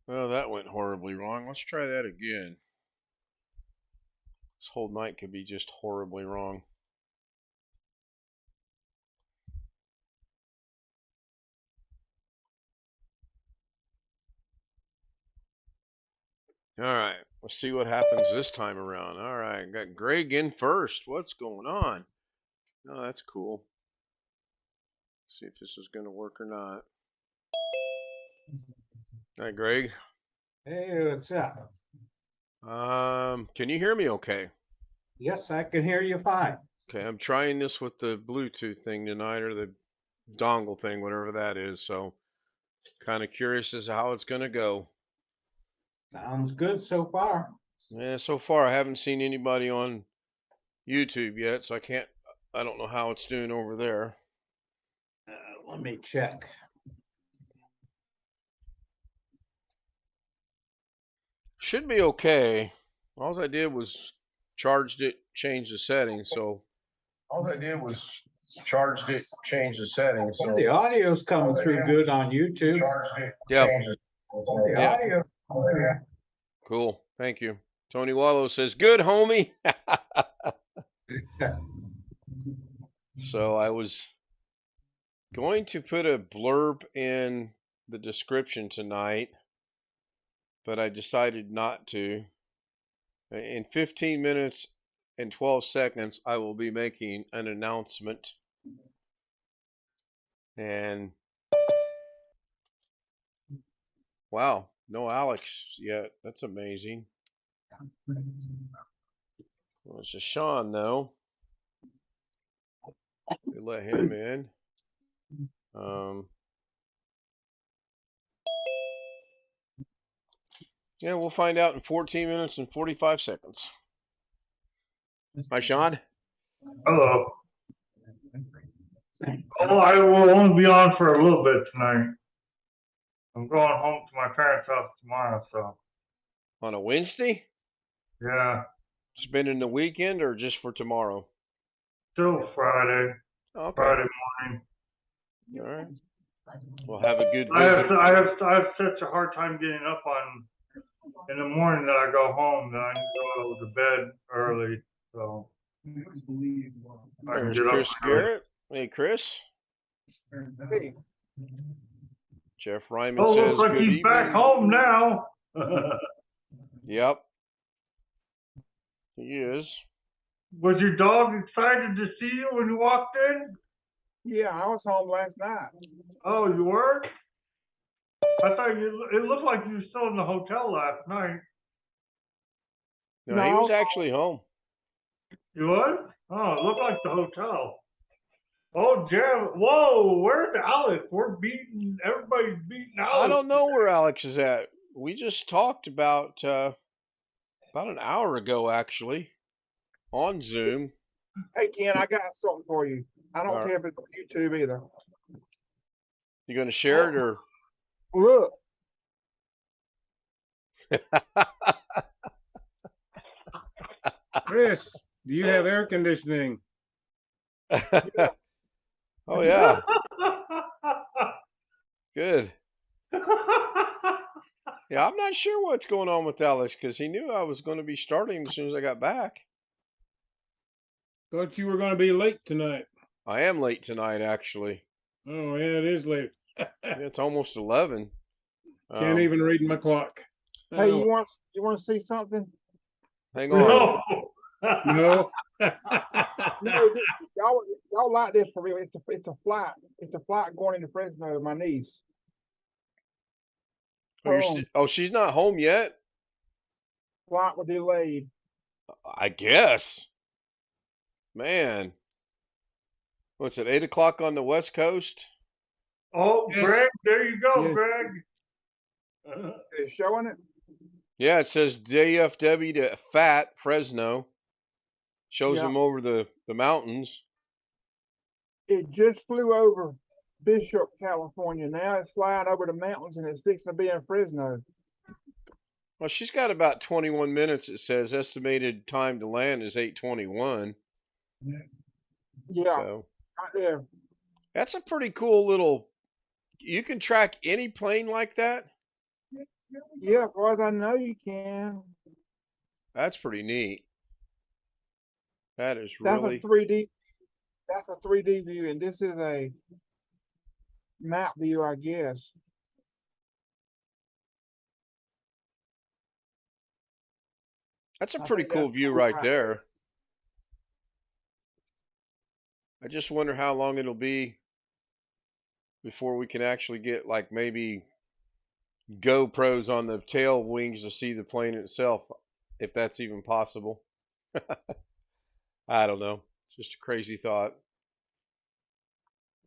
Well, that went horribly wrong. Let's try that again. This whole night could be just horribly wrong. All right, let's see what happens this time around. All right, got Greg in first. What's going on? Oh, that's cool. See if this is going to work or not. Hi, Greg. Hey, what's up? Can you hear me okay? Yes, I can hear you fine. Okay, I'm trying this with the Bluetooth thing tonight, or the dongle thing, whatever that is. So, kind of curious as to how it's going to go. Sounds good so far. Yeah, so far I haven't seen anybody on YouTube yet, so I don't know how it's doing over there. Let me check. Should be okay. All I did was charged it, changed the settings. So all I did was charged it, changed the settings. So The audio's coming through good on YouTube. yeah, The yeah, audio. cool. Thank you. Tony Wallow says, "Good, homie." So I was going to put a blurb in the description tonight, but I decided not to. In 15 minutes and 12 seconds, I will be making an announcement. And wow, no Alex yet. That's amazing. Well, it's a Sean, though. We let him in. Yeah, we'll find out in 14 minutes and 45 seconds. Hi, Sean. Hello. Oh, I will only be on for a little bit tonight. I'm going home to my parents' house tomorrow, so On a Wednesday? yeah, Spending the weekend or just for tomorrow? still Friday, Okay. Friday morning. All right. We'll have a good I visit. have such a hard time getting up in the morning that I go home that I need to go to bed early, so I can There's get up Chris early. Garrett. Hey, Chris. Hey, Jeff Ryman Oh, says looks like good he's evening. back home now. Yep. He is. Was your dog excited to see you when you walked in? yeah, I was home last night. Oh, you were? I thought it looked like you were still in the hotel last night. No, he was actually home. You was? Oh, it looked like the hotel. Oh, Jeff. Whoa, where's Alex? Everybody's beating Alex. I don't know where Alex is at. We just talked about an hour ago, actually, on Zoom. Hey Ken, I got something for you. I don't All right. care if it's on YouTube either. You going to share it or? Look, Chris, do you have air conditioning? Oh yeah, good. Yeah, I'm not sure what's going on with Alex because he knew I was going to be starting as soon as I got back. Thought you were going to be late tonight. I am late tonight, actually. Oh, yeah, it is late. It's almost 11. Can't even read my clock. hey, Oh, you want to see something? Hang on. no. No, y'all like this for real. It's a flight. It's a flight going into Fresno. My niece. She's not home yet? Flight was delayed. I guess. Man. What's it, 8 o'clock on the West Coast? Oh, Yes. Greg, there you go, Yes. Greg. It's showing it. Yeah, it says DFW to FAT, Fresno. Shows Yeah. them over the mountains. It just flew over Bishop, California. Now it's flying over the mountains and it's fixing to be in Fresno. Well, she's got about 21 minutes, it says. Estimated time to land is 8:21. Yeah, So right there. that's a pretty cool little. You can track any plane like that? Yeah, as far as I know, you can. That's pretty neat. That is That's a really 3D. That's a 3D view, and this is a map view, I guess. that's a I pretty think that's cool view cool right right there. there. I just wonder how long it'll be before we can actually get like maybe GoPros on the tail wings to see the plane itself, if that's even possible. I don't know. Just a crazy thought.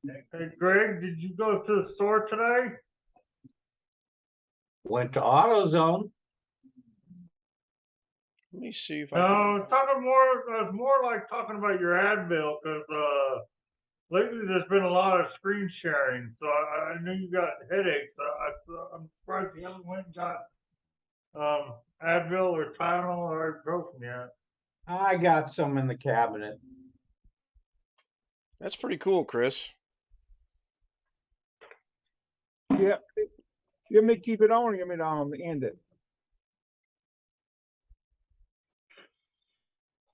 Hey, Greg, did you go to the store today? Went to AutoZone. Let me see if I No, can. I was talking more. I was more like talking about your Advil because lately there's been a lot of screen sharing, so I knew you got headaches. I'm surprised you haven't went and got Advil or Tylenol or ibuprofen yet. I got some in the cabinet. That's pretty cool, Chris. Yeah. You want me to keep it on or you want me to end it?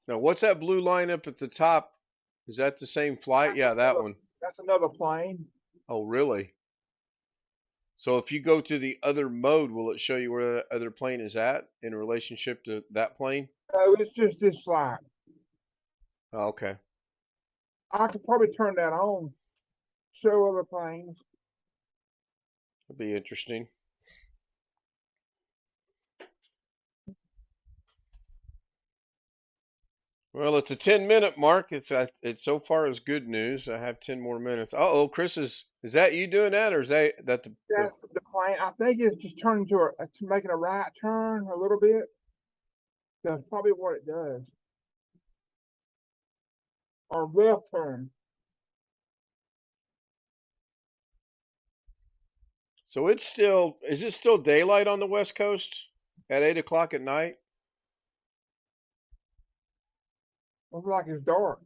Now, what's that blue line up at the top? Is that the same flight? That's Yeah, that another, one. that's another plane. Oh, really? So if you go to the other mode, will it show you where the other plane is at in relationship to that plane? No, it's just this flight. Oh, okay. I could probably turn that on, show other planes. That'd be interesting. Well, at the 10-minute mark, it's so far as good news. I have 10 more minutes. Uh-oh, Chris, is that you doing that, or is that the That's the plane. I think it's just turning to making a right turn a little bit. That's probably what it does. Or left turn. So is it still daylight on the West Coast at 8 o'clock at night? Looks like it's dark.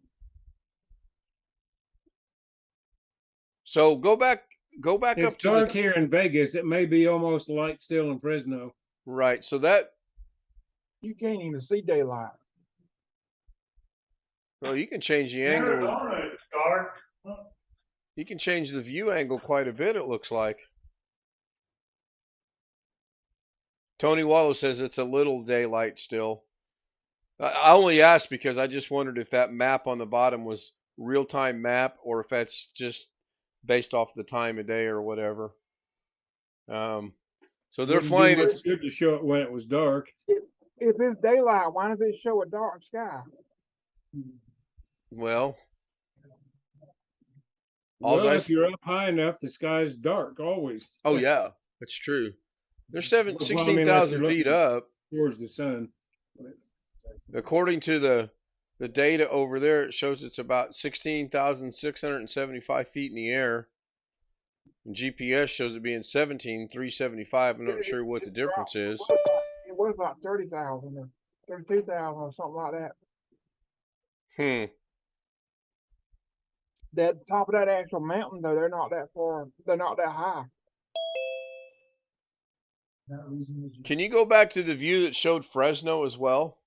So go back It's up to dark here in Vegas. It may be almost light still in Fresno. right. So that You can't even see daylight. you can change the In angle. Arizona, it's dark. You can change the view angle quite a bit, it looks like. Tony Wallow says it's a little daylight still. I only asked because I just wondered if that map on the bottom was real-time map or if that's just based off the time of day or whatever. So they're Wouldn't be flying much it. good to show it when it was dark. If it's daylight, why does it show a dark sky? Well, Well, I if you're up high enough, the sky's dark always. oh yeah, that's true. They're Well, I mean, unless 16,000 you're feet looking up. towards the sun. According to the data over there, it shows it's about 16,675 feet in the air. And GPS shows it being 17,375. I'm not sure what the difference is. It was like 30,000 or 32,000 or something like that. That top of that actual mountain, though, they're not that far. They're not that high. Can you go back to the view that showed Fresno as well?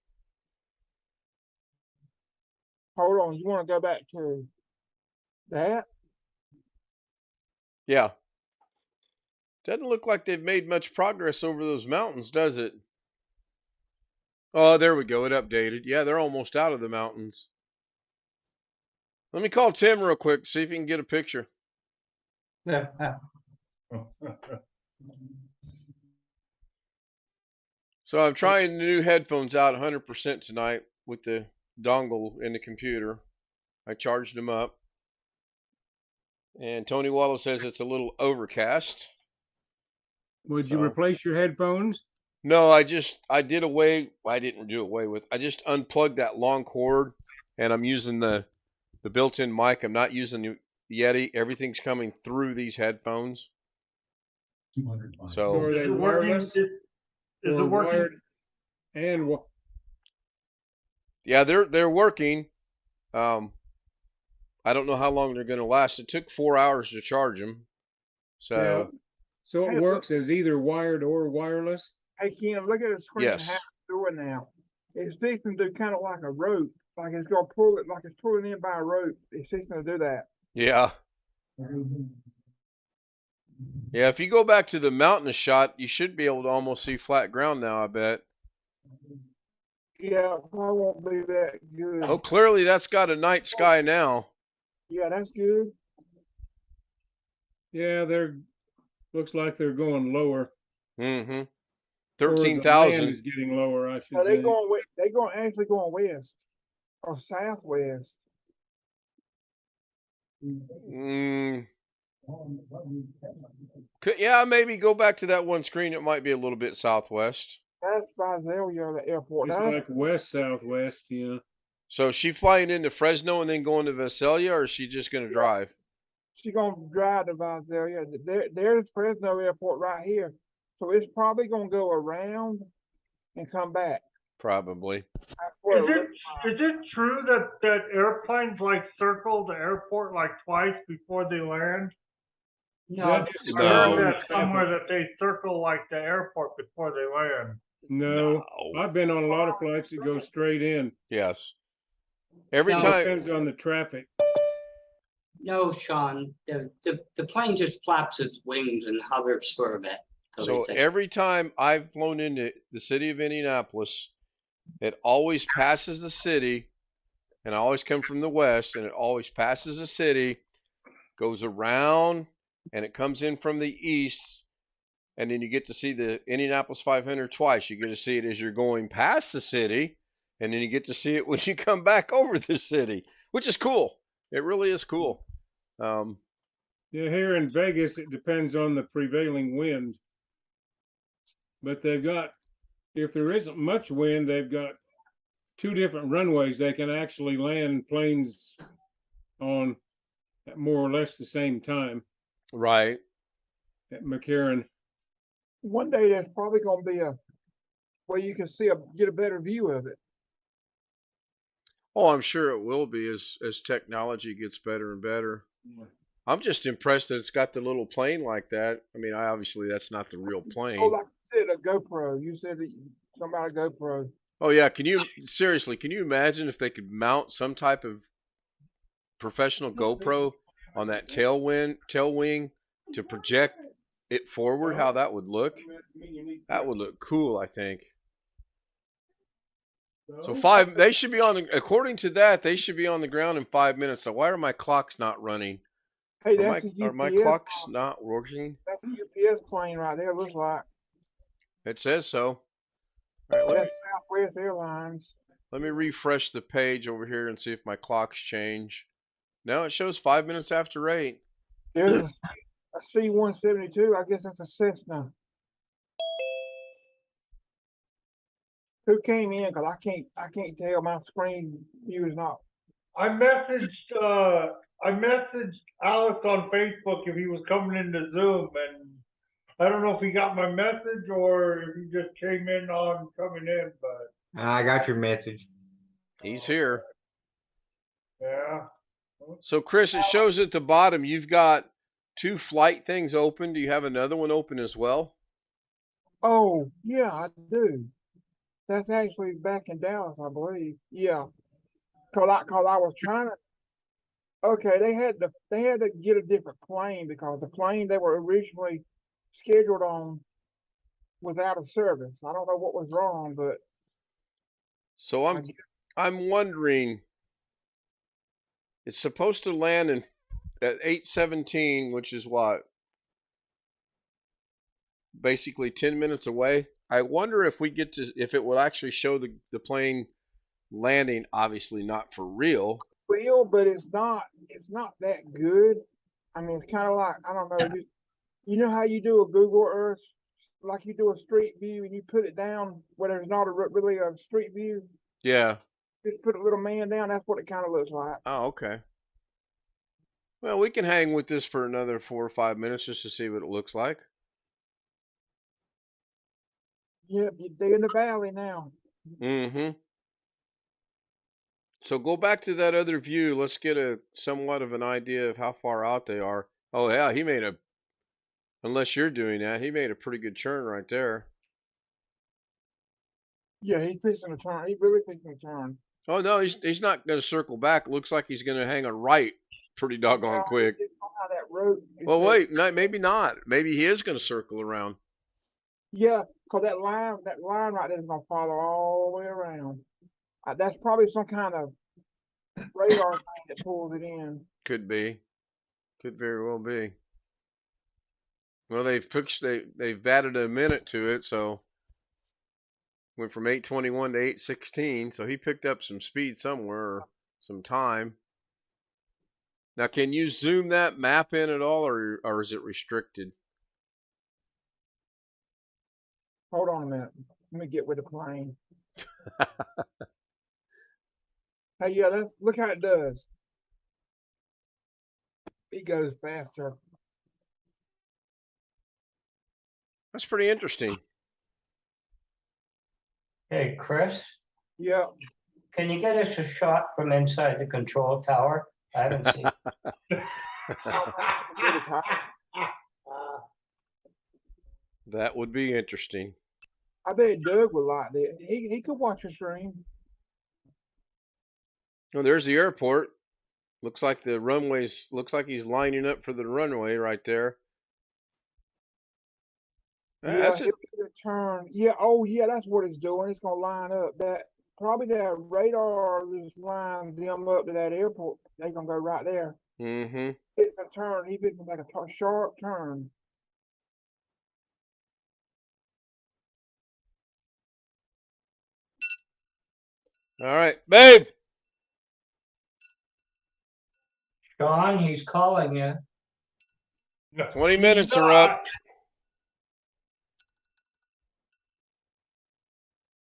Hold on, you want to go back to that? Yeah. Doesn't look like they've made much progress over those mountains, does it? Oh, there we go. It updated. Yeah, they're almost out of the mountains. Let me call Tim real quick, see if he can get a picture. So I'm trying the new headphones out 100% tonight with the dongle in the computer. I charged them up. And Tony Wallow says it's a little overcast. Would you So- replace your headphones? No, I did away. I didn't do away with. I just unplugged that long cord, and I'm using the built-in mic. I'm not using the Yeti. Everything's coming through these headphones. So So are Is they it working? wireless Is or it working? wired? And yeah, they're working. I don't know how long they're going to last. It took 4 hours to charge them. So yeah. So Hey, it works as either wired or wireless? Hey, Ken, look at the screen. Yes. How it's doing now. It's fixing to do kind of like a rope. Like it's going to pull it, like it's pulling in by a rope. It's fixing to do that. Yeah. Yeah, if you go back to the mountain shot, you should be able to almost see flat ground now, I bet. Yeah, probably won't be that good. Oh, clearly that's got a night sky now. Yeah, that's good. Yeah, looks like they're going lower. Mm-hmm. Or the land 13,000. is getting lower, I should So they say. going they going actually going west or southwest. Mm, yeah, maybe go back to that one screen. It might be a little bit southwest. That's Visalia, the airport. It's Now, like west southwest, So is she flying into Fresno and then going to Visalia, or is she just going to drive? she's gonna drive to Visalia. There's Fresno Airport right here. So it's probably gonna go around and come back. Probably. That's what Is it it looks like. is it true that airplanes like circle the airport like twice before they land? No, just I No. heard on the that somewhere traffic. that they circle like the airport before they land. No, No. I've been on a lot of flights that go straight in. Yes. Every No. time. Depends on the traffic. no, Sean, the plane just flaps its wings and hovers for a bit. till they So think- every time I've flown into the city of Indianapolis, it always passes the city, and I always come from the west, and it always passes the city, goes around, and it comes in from the east, and then you get to see the Indianapolis 500 twice. You get to see it as you're going past the city, and then you get to see it when you come back over the city, which is cool. It really is cool. Yeah, here in Vegas, it depends on the prevailing wind. But they've got, if there isn't much wind, they've got two different runways they can actually land planes on at more or less the same time Right. at McCarran. One day there's probably gonna be a where you can get a better view of it. Oh, I'm sure it will be as technology gets better and better. I'm just impressed that it's got the little plane like that. I mean, obviously that's not the real Oh, plane. like you said, a GoPro. You said that something about a GoPro. Oh yeah, can you imagine if they could mount some type of professional GoPro on that tail wing to project it forward? How that would look? That would look cool, I think. So they should be according to that, they should be on the ground in 5 minutes. So why are my clocks not running? Hey, Are that's a UPS. my clocks not working? That's a UPS plane right there. Looks like It says so. All right, that's Southwest Airlines. let me refresh the page over here and see if my clocks change. No, it shows 5 minutes after 8. There's a C-172. I guess that's a Cessna. Who came in? Cause I can't tell. My screen view is not. I messaged Alex on Facebook if he was coming into Zoom, and I don't know if he got my message or if he just came in on coming in, but I got your message. He's here. yeah. So Chris, it shows at the bottom you've got 2 flight things open. Do you have another one open as well? Oh yeah, I do. That's actually back in Dallas, I believe. Yeah. Cause I was trying to. Okay, they had to get a different plane because the plane they were originally scheduled on was out of service. I don't know what was wrong, but So I guess I'm wondering, it's supposed to land at 8:17, which is what? Basically 10 minutes away. I wonder if if it will actually show the plane landing, obviously not for real. real, but it's not that good. I mean, it's kind of like I don't know. You know how you do a Google Earth, like you do a street view, and you put it down where there's not really a street view. Yeah. Just put a little man down. That's what it kind of looks like. Oh, okay. Well, we can hang with this for another 4 or 5 minutes just to see what it looks like. Yep, they're in the valley now. Mm-hmm. So go back to that other view. Let's get a somewhat of an idea of how far out they are. Oh yeah, he made a Unless you're doing that. He made a pretty good turn right there. Yeah, he's fixing to turn. He really fixing to turn. Oh, no, he's not going to circle back. It looks like he's going to hang a right pretty doggone quick. How that road. Well, wait, no, maybe not. Maybe he is going to circle around. Yeah, because that line right there is gonna follow all the way around. That's probably some kind of radar thing that pulls it in. Could be. Could very well be. Well, they've added a minute to it, so went from 8:21 to 8:16. So he picked up some speed somewhere, or some time. Now, can you zoom that map in at all, or is it restricted? Hold on a minute. Let me get with the plane. Hey, yeah, look how it does. It goes faster. That's pretty interesting. Hey, Chris, Yeah. can you get us a shot from inside the control tower? I haven't seen. That would be interesting. I bet Doug would like that. He could watch your stream. Oh, there's the airport. Looks like the runways. Looks like he's lining up for the runway right there. Yeah, That's it. he'll turn. Yeah, oh yeah, that's what it's doing. It's gonna line up. Probably that radar just lines them up to that airport. They're gonna go right there. Mm-hmm. It's a turn. He picks like a sharp turn. All right, babe. Sean, he's calling you. 20 minutes are up.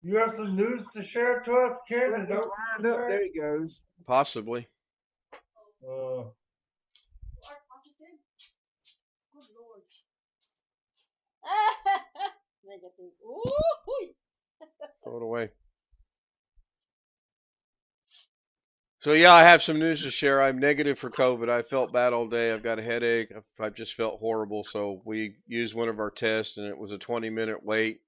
You have some news to share to us, kid? Well, Is it's that what lined you up. said? There he goes. Possibly. Throw it away. So yeah, I have some news to share. I'm negative for COVID. I felt bad all day. I've got a headache. I've just felt horrible. So we used one of our tests, and it was a 20-minute wait,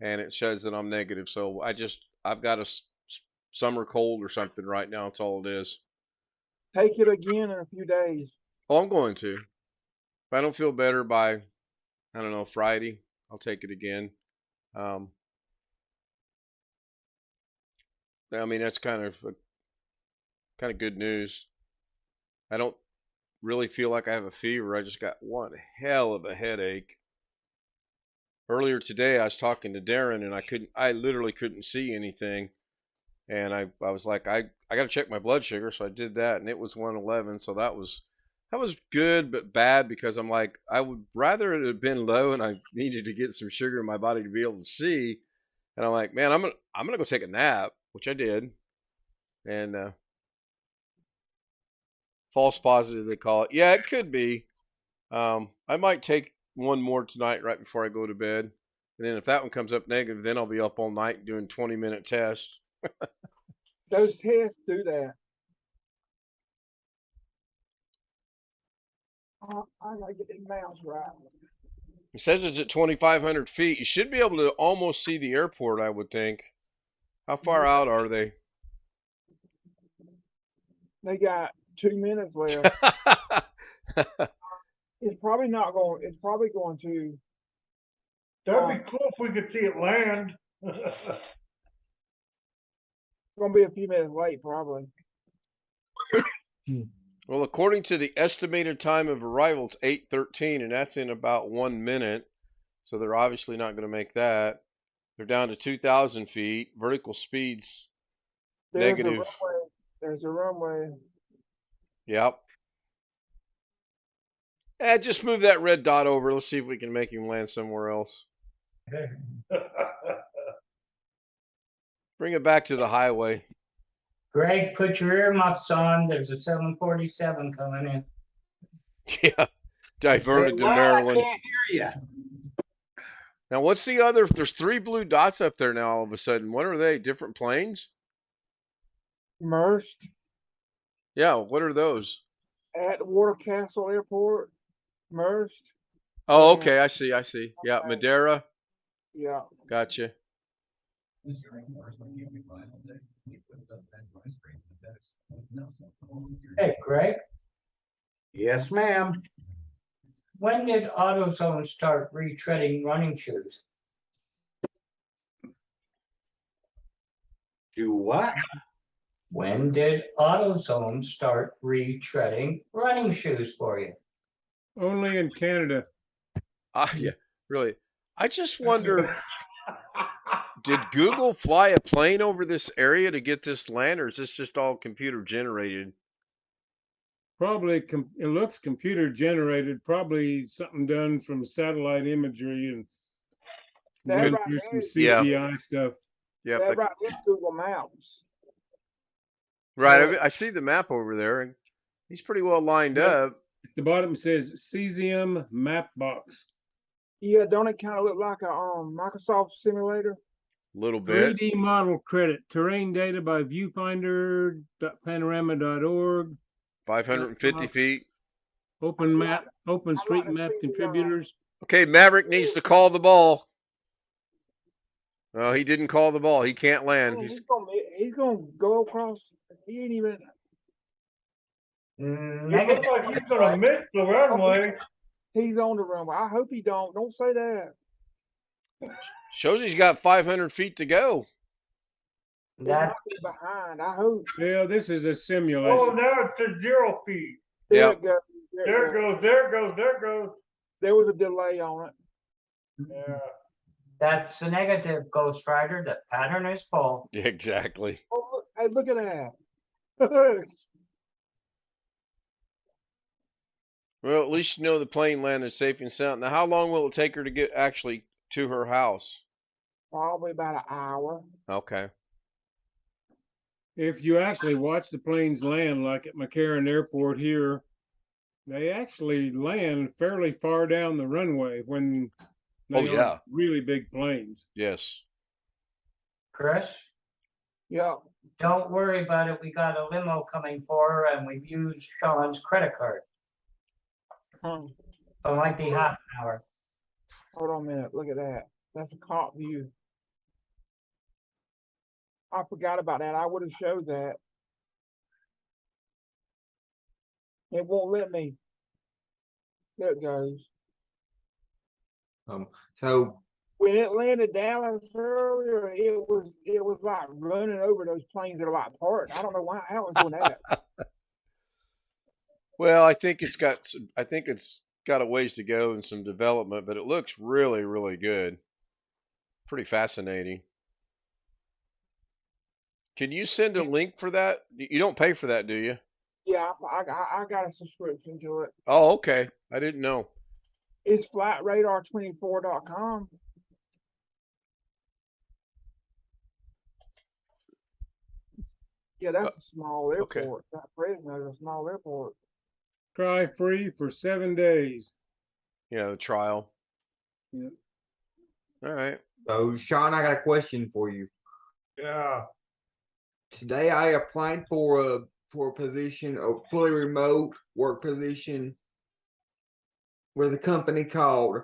and it shows that I'm negative. So I've got a summer cold or something right now. That's all it is. Take it again in a few days. Oh, I'm going to. If I don't feel better by, I don't know, Friday, I'll take it again. I mean, that's kind of good news. I don't really feel like I have a fever. I just got one hell of a headache. Earlier today, I was talking to Darren, and I literally couldn't see anything. And I was like, I got to check my blood sugar, so I did that, and it was 111. So that was good, but bad, because I'm like, I would rather it have been low, and I needed to get some sugar in my body to be able to see. And I'm like, man, I'm gonna go take a nap, which I did, and false positive they call it. Yeah, it could be. I might take one more tonight right before I go to bed, and then if that one comes up negative, then I'll be up all night doing 20-minute tests. Those tests do that. I gotta get the mouse right. It says it's at 2,500 feet. You should be able to almost see the airport, I would think. How far out are they? They got 2 minutes left. It's probably not going. It's probably going to. That'd be cool if we could see it land. It's gonna be a few minutes late, probably. Well, according to the estimated time of arrival, it's 8:13, and that's in about 1 minute. So they're obviously not going to make that. They're down to 2,000 feet. Vertical speeds negative. There's a runway. Yep. Just move that red dot over. Let's see if we can make him land somewhere else. Bring it back to the highway. Greg, put your earmuffs on. There's a 747 coming in. Yeah. Diverted to Maryland. I can't hear you. Now, what's the other? There's 3 blue dots up there now all of a sudden. What are they? Different planes? Immersed Yeah, what are those? at Water Castle Airport. Immersed. Oh, land. okay. I see. I see. Yeah, Okay. Madeira. Yeah. Gotcha. Hey, Greg, Yes, ma'am. when did AutoZone start retreading running shoes? Do what? When did AutoZone start retreading running shoes for you? Only in Canada. Yeah, really. I just wonder, did Google fly a plane over this area to get this land, or is this just all computer generated? Probably it looks computer generated, probably something done from satellite imagery and That run right through some there is Yeah. CGI stuff. Yep. that right there is Google Maps. Right. I see the map over there, and he's pretty well lined Yep. up. At the bottom it says Cesium Map Box. Yeah, don't it kind of look like a Microsoft simulator? A little bit. 3D model credit. Terrain data by viewfinder.panorama.org. 550 feet. Open map, I'd like to OpenStreetMap see the, contributors. Okay, Maverick needs to call the ball. Oh, he didn't call the ball. He can't land. he's gonna go across. He ain't even. It looks like he's gonna miss the runway. He's on the runway. I hope he don't. Don't say that. Shows he's got 500 feet to go. He That might be behind. I hope. Yeah, this is a Oh, simulation. now it's at 0 feet. There Yep. it goes. There it goes, there it goes, there it goes. There was a delay on it. Yeah. that's the negative, Ghost Rider. The pattern is full. Yeah, exactly. Oh, look, hey, look at that. Well, at least you know the plane landed safe and sound. Now, how long will it take her to get actually to her house? Probably about an hour. Okay. If you actually watch the planes land, like at McCarran Airport here, they actually land fairly far down the runway when they Oh, yeah. are really big planes. Yes. Chris, Yeah. don't worry about it. We got a limo coming for her and we've used Sean's credit card. Hmm. So it might be half an hour. Hold on a minute. Look at that. That's a cop view. I forgot about that. I would have showed that. It won't let me. There it goes. So When it landed Dallas earlier, it was like running over those planes that are like parked. I don't know how it was doing that. Well, I think it's got a ways to go and some development, but it looks really, really good. Pretty fascinating. Can you send a link for that? You don't pay for that, do you? Yeah, I got a subscription to it. Oh, okay. I didn't know. It's flatradar24.com. Yeah, that's a small okay. airport. That Fresno is a small airport. Try free for 7 days. Yeah, the trial. Yeah. All right. So Sean, I got a question for you. Yeah. Today I applied for a position, a fully remote work position with a company called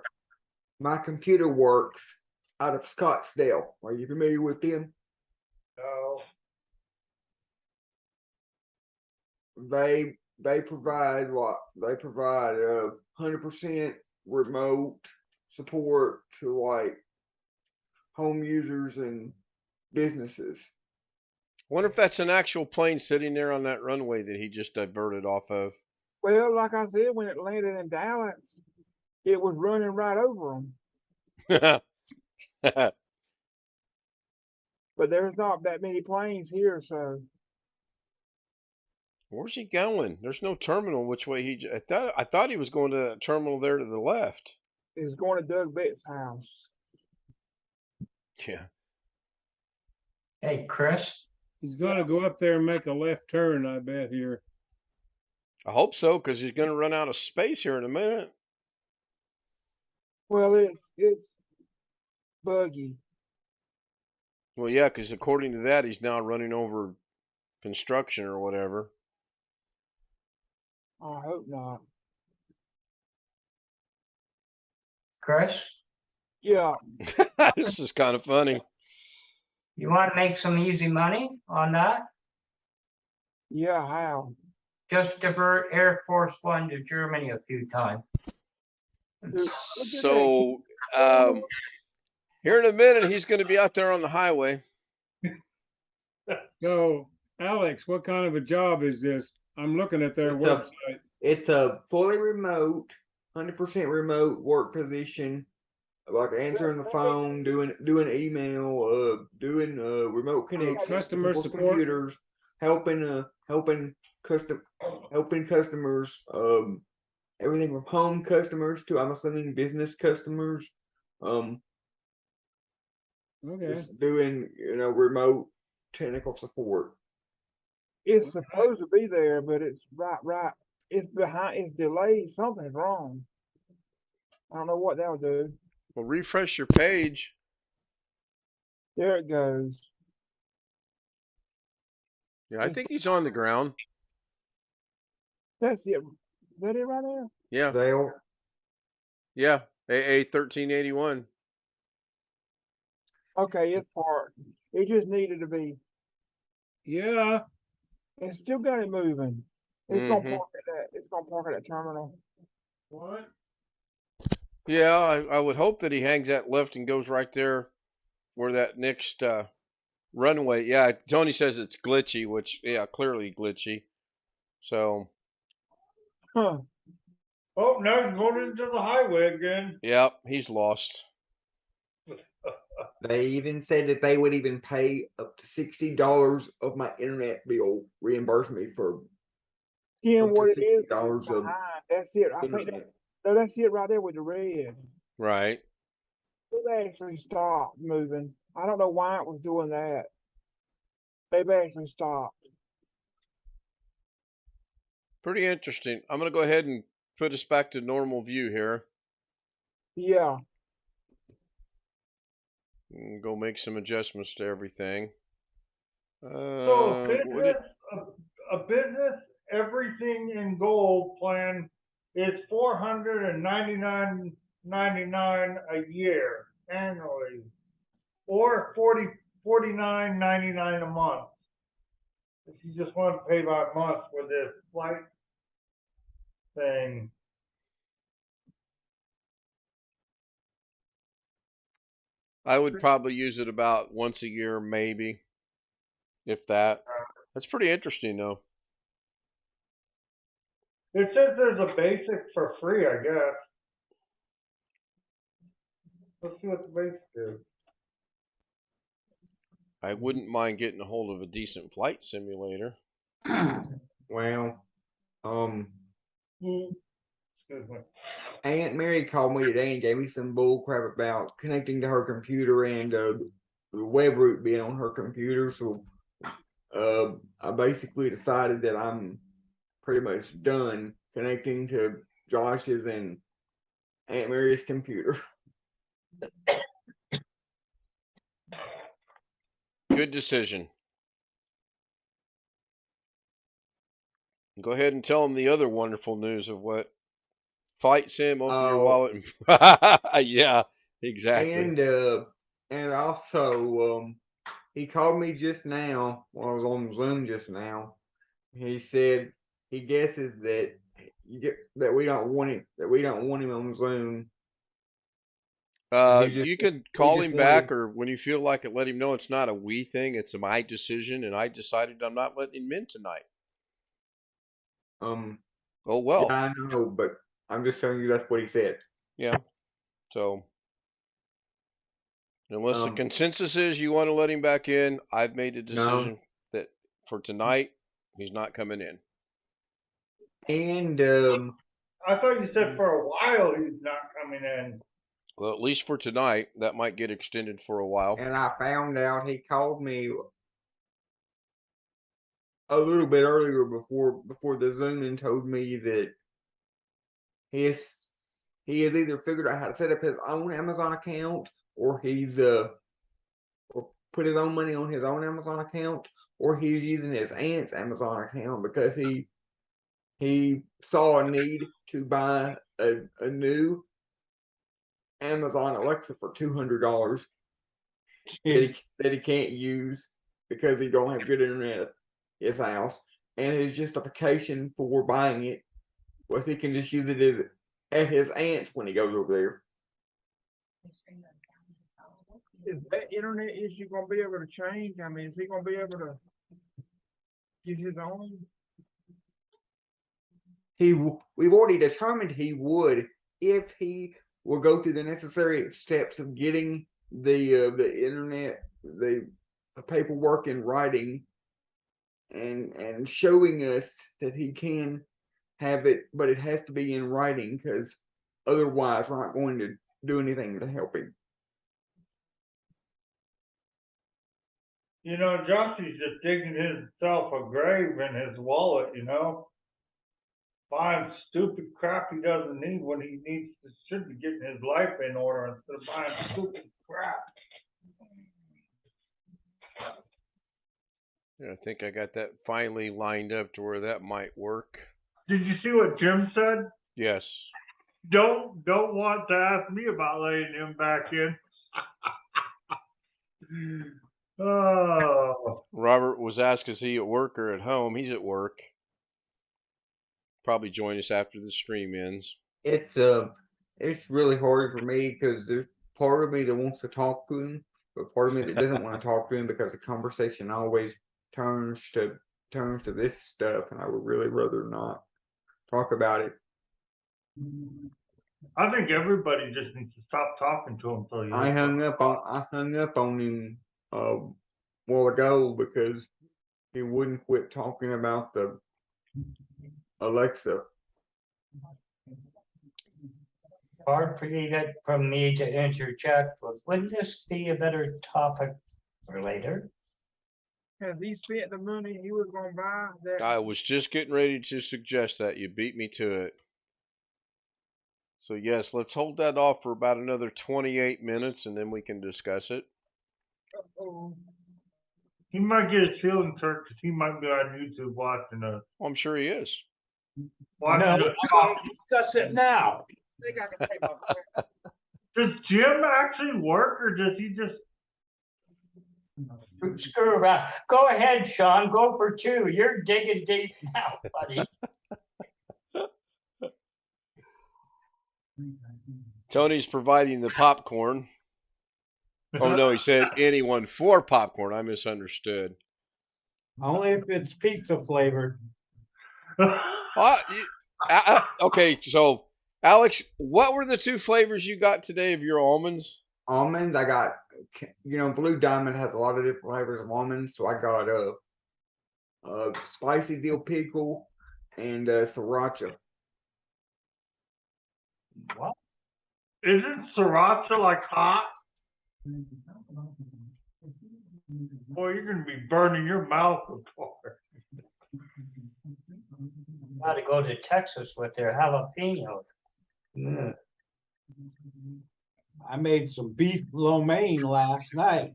My Computer Works out of Scottsdale. Are you familiar with them? No. They provide what? They provide 100% remote support to like home users and businesses. I wonder if that's an actual plane sitting there on that runway that he just diverted off of. Well, like I said, when it landed in Dallas, it was running right over them. But there's not that many planes here, so Where's he going? There's no terminal. Which way I thought he was going to that terminal there to the left. it's going to Doug Bett's house. Yeah. Hey, Chris, He's gonna go up there and make a left turn, I bet here. I hope so, because he's going to run out of space here in a minute. Well, it's buggy. Well, yeah, because according to that, he's now running over construction or whatever. I hope not. Chris, Yeah, This is kind of funny. you want to make some easy money on that? yeah, how? Just divert Air Force One to Germany a few times. Dude, look at that. So, here in a minute, he's going to be out there on the highway. So, Alex, what kind of a job is this? I'm looking at their It's a- website. It's a fully remote, 100% remote work position, like answering the phone, doing email, doing remote connections to customer people's support. computers, helping customers, everything from home customers to, I'm assuming, business customers, Okay. just doing remote technical support. It's supposed to be there, but it's right. It's behind. It's delayed. Something's wrong. I don't know what that'll do. Well, refresh your page. There it goes. Yeah, I think he's on the ground. That's it. Is that it right there? Yeah, They'll yeah. AA 1381. Okay, it's parked. It just needed to be. Yeah. It's still got it moving. It's gonna Mhm. park at that. It's gonna park at that terminal. What? Yeah, I would hope that he hangs that left and goes right there for that next runway. Yeah, Tony says it's glitchy, which, yeah, clearly glitchy. So, Huh. Oh, now he's going into the highway again. yeah, he's lost. They even said that they would even pay up to $60 of my internet bill, reimburse me for Seeing up what to it is $60 of behind. That's it. I think internet. that's it right there with the red. Right. It actually stopped moving. I don't know why it was doing that. They've actually stopped. Pretty interesting. I'm going to go ahead and put us back to normal view here. Yeah. And go make some adjustments to everything. So What did, a business everything in gold plan is $499.99 a year annually, or $49.99 a month. If you just want to pay by month for this flight thing. I would probably use it about once a year, maybe, if that. That's pretty interesting, though. It says there's a basic for free, I guess. Let's see what the basic is. I wouldn't mind getting a hold of a decent flight simulator. Well, Excuse me. Aunt Mary called me today and gave me some bull crap about connecting to her computer and the web root being on her computer. So I basically decided that I'm pretty much done connecting to Josh's and Aunt Mary's computer. Good decision. Go ahead and tell them the other wonderful news of what Flight Sim, open your wallet. Yeah, exactly. And also he called me just now while I was on Zoom just now. He said he guesses that we don't want him on Zoom. You can call him back, or when you feel like it, let him know it's not a we thing. It's my decision, and I decided I'm not letting him in tonight. Oh well. Yeah, I know, but I'm just telling you that's what he said. Yeah. So unless the consensus is you want to let him back in, I've made a decision that for tonight he's not coming in. And I thought you said for a while he's not coming in. Well, at least for tonight. That might get extended for a while. and I found out he called me a little bit earlier before the Zoom and told me that he has either figured out how to set up his own Amazon account, or he's or put his own money on his own Amazon account, or he's using his aunt's Amazon account because he saw a need to buy a new Amazon Alexa for $200 Hmm. that he can't use because he don't have good internet at his house. And his justification for buying it was he can just use it at his aunt's when he goes over there. Is that internet issue gonna be able to change? I mean, is he gonna be able to get his own? We've already determined he would if he will go through the necessary steps of getting the internet, the paperwork in writing, and showing us that he can have it, but it has to be in writing because otherwise we're not going to do anything to help him. You know, Joshie's just digging himself a grave in his wallet, you know? Buying stupid crap he doesn't need when he should be getting his life in order instead of buying stupid crap. I think I got that finally lined up to where that might work. Did you see what Jim said? Yes. Don't want to ask me about laying him back in. Oh. Robert was asked, is he at work or at home? He's at work. Probably join us after the stream ends. It's really hard for me because there's part of me that wants to talk to him, but part of me that doesn't want to talk to him because the conversation always turns to this stuff, and I would really rather not talk about it. I think everybody just needs to stop talking to him till you. I hung up on him a while ago because he wouldn't quit talking about the Alexa. Hard for me to interject, but wouldn't this be a better topic for later? Has he spent the money he was gonna buy? That I was just getting ready to suggest that. You beat me to it. So yes, let's hold that off for about another 28 minutes and then we can discuss it. He might get his feelings hurt because he might be on YouTube watching us. I'm sure he is. Discuss it now. I think I can take my Does Jim actually work or does he just? Screw around. Go ahead, Sean. Go for two. You're digging deep now, buddy. Tony's providing the popcorn. Oh no, he said anyone for popcorn. I misunderstood. Only if it's pizza flavored. Okay, so Alex, what were the two flavors you got today of your almonds? Almonds, I got, Blue Diamond has a lot of different flavors of almonds, so I got spicy dill pickle and sriracha. What? Isn't sriracha like hot? Boy, you're gonna be burning your mouth before. Got to go to Texas with their jalapenos. Mm. I made some beef lo mein last night.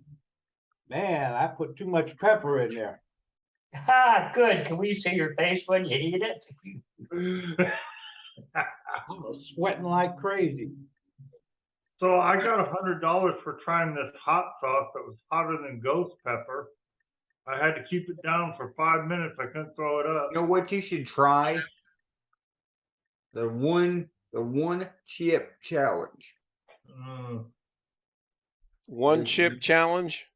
Man, I put too much pepper in there. Ah, good. Can we see your face when you eat it? I was sweating like crazy. So I got $100 for trying this hot sauce that was hotter than ghost pepper. I had to keep it down for 5 minutes. I couldn't throw it up. You know what you should try? The one chip challenge. One chip challenge?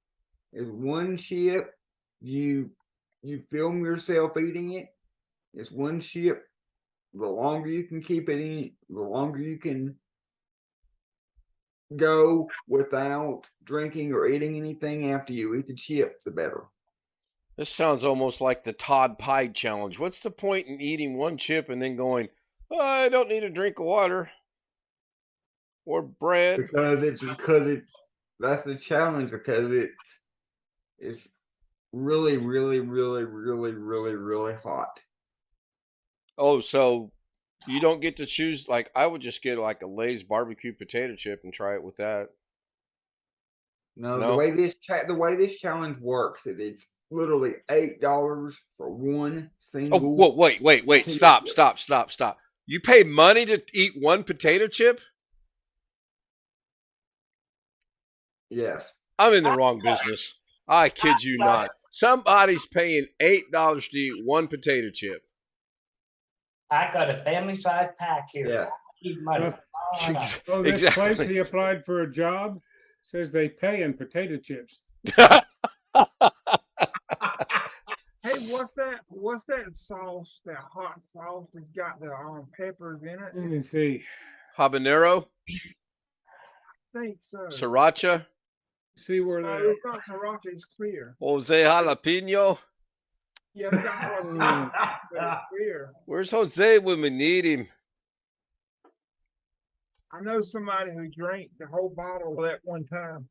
Is one chip. You film yourself eating it. It's one chip. The longer you can keep it in, the longer you can go without drinking or eating anything after you eat the chip, the better. This sounds almost like the Todd Pie challenge. What's the point in eating one chip and then going, oh, I don't need a drink of water or bread? Because that's the challenge, because it's really, really, really, really, really, really hot. Oh, so you don't get to choose. Like, I would just get like a Lay's barbecue potato chip and try it with that. No, No? the way this challenge works is it's literally $8 for one single. Oh, whoa, wait. potato chip. Stop. You pay money to eat one potato chip? Yes. I'm in the wrong business. I kid you not. Somebody's paying $8 to eat one potato chip. I got a family size pack here. Yes. Need money. Uh, Oh, no. Oh, this place Exactly. he applied for a job says they pay in potato chips. Hey, what's that sauce? That hot sauce that's got the peppers in it? Let me see. Habanero, I think so. sriracha, See where No, they it's not sriracha. It's clear. Jose Jalapeno. Yeah, it's got jalapeno, but it's clear. Where's Jose when we need him? I know somebody who drank the whole bottle of that one time.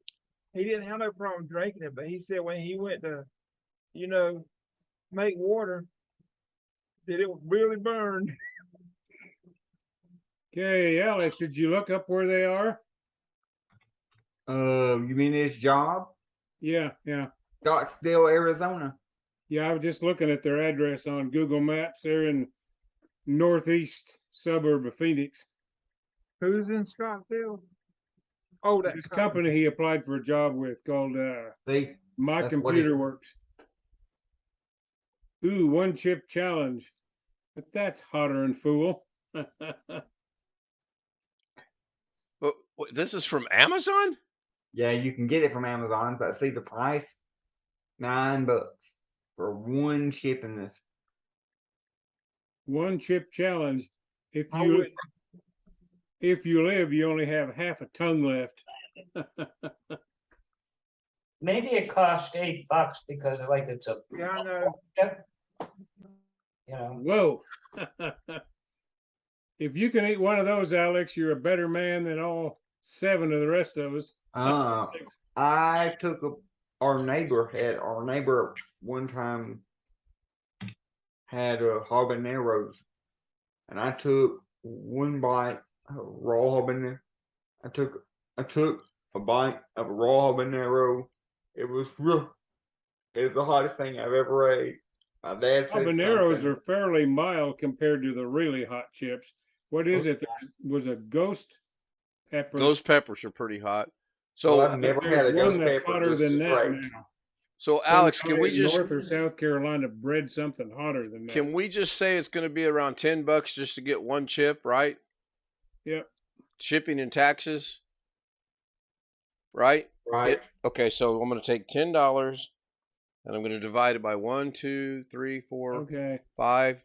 He didn't have no problem drinking it, but he said when he went to, make water, that it really burned. Okay, Alex, did you look up where they are? You mean his job? Yeah. Scottsdale, Arizona. Yeah, I was just looking at their address on Google Maps. They're in northeast suburb of Phoenix. Who's in Scottsdale? Oh, that This company he applied for a job with called See, My That's what Computer he- Works. Ooh, one chip challenge. But that's hotter than fool. This is from Amazon? yeah, you can get it from Amazon, but see the price? $9 for one chip in this. One chip challenge. If I you wouldn't. live, you only have half a tongue left. Maybe it cost $8 because like it's a, Yeah, I know. you know, Whoa. If you can eat one of those, Alex, you're a better man than all 7 of the rest of us. I took our neighbor one time had habaneros, and I took one bite of raw habanero. I took a bite of a raw habanero. It was the hottest thing I've ever ate. My dad said Habaneros something. are fairly mild compared to the really hot chips. What is it? There was a ghost pepper. Ghost peppers are pretty hot. Well, So, I've never There's had a one ghost that's pepper. hotter This than is that great. now. so Alex, can we Somebody in just North or South Carolina bred something hotter than that? say it's going to be around $10 just to get one chip, right? Yep. Shipping and taxes, right? Right. Okay, so I'm going to take $10 and I'm going to divide it by 1, 2, 3, 4, Okay. 5,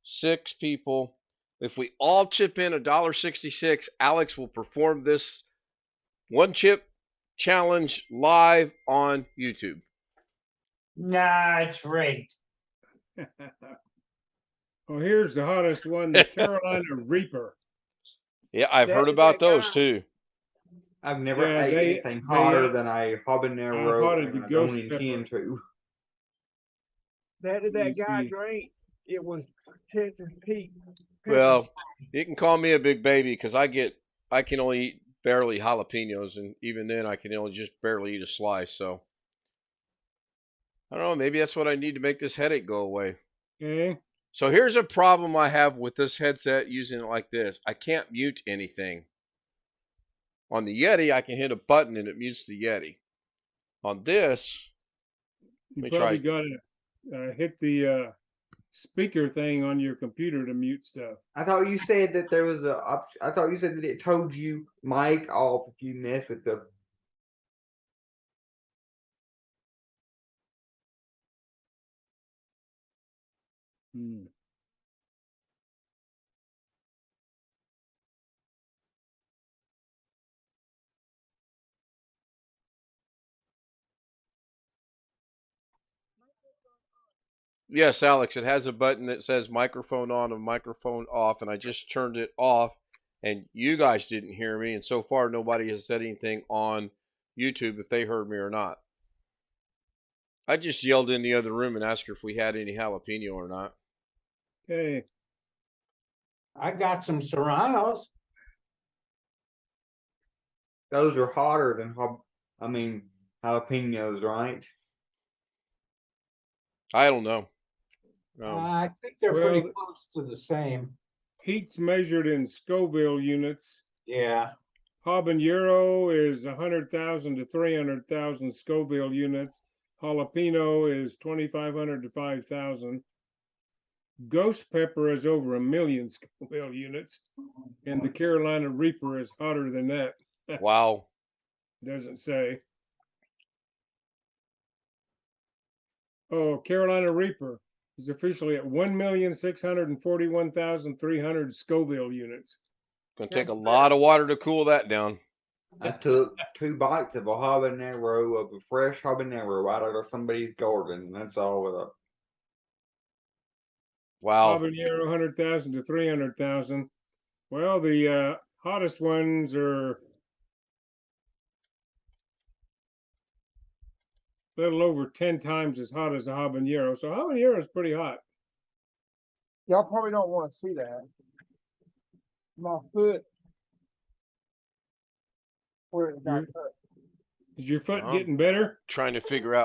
6 people. If we all chip in $1.66, Alex will perform this one chip challenge live on YouTube. nah, it's rigged. Well, here's the hottest one, the Carolina Reaper. Yeah, I've That- heard about that those guy- too. I've never Yeah, ate they- anything they, hotter uh, than a habanero, hotter and the I ghost don't intend to. That Let me guy see. drank. It was Texas Pete. Well, you can call me a big baby because I can only eat barely jalapenos, and even then I can only just barely eat a slice. So I don't know. Maybe that's what I need to make this headache go away. Okay. So here's a problem I have with this headset using it like this. I can't mute anything. On the Yeti, I can hit a button and it mutes the Yeti. On this, You me probably try. got to hit the speaker thing on your computer to mute stuff. I thought you said that there was I thought you said that it told you mic off if you mess with the. Hmm. Yes, Alex, it has a button that says microphone on and microphone off, and I just turned it off, and you guys didn't hear me, and so far nobody has said anything on YouTube if they heard me or not. I just yelled in the other room and asked her if we had any jalapeno or not. Okay. I got some serranos. Those are hotter than jalapenos, right? I don't know. I think they're pretty Well, close to the same. Heat's measured in Scoville units. Yeah. Habanero is 100,000 to 300,000 Scoville units. Jalapeno is 2,500 to 5,000. Ghost pepper is over 1 million Scoville units, and the Carolina Reaper is hotter than that. Wow. Doesn't say. Oh, Carolina Reaper is officially at 1,641,300 Scoville units. Gonna take a lot of water to cool that down. I took 2 bites of a fresh habanero out of somebody's garden. That's all. Wow. Habanero 100,000 to 300,000. Well, the hottest ones are a little over 10 times as hot as a habanero. So habanero is pretty hot. Y'all probably don't want to see that. My foot, where it got cut. Is your foot Um, getting better? Trying to figure out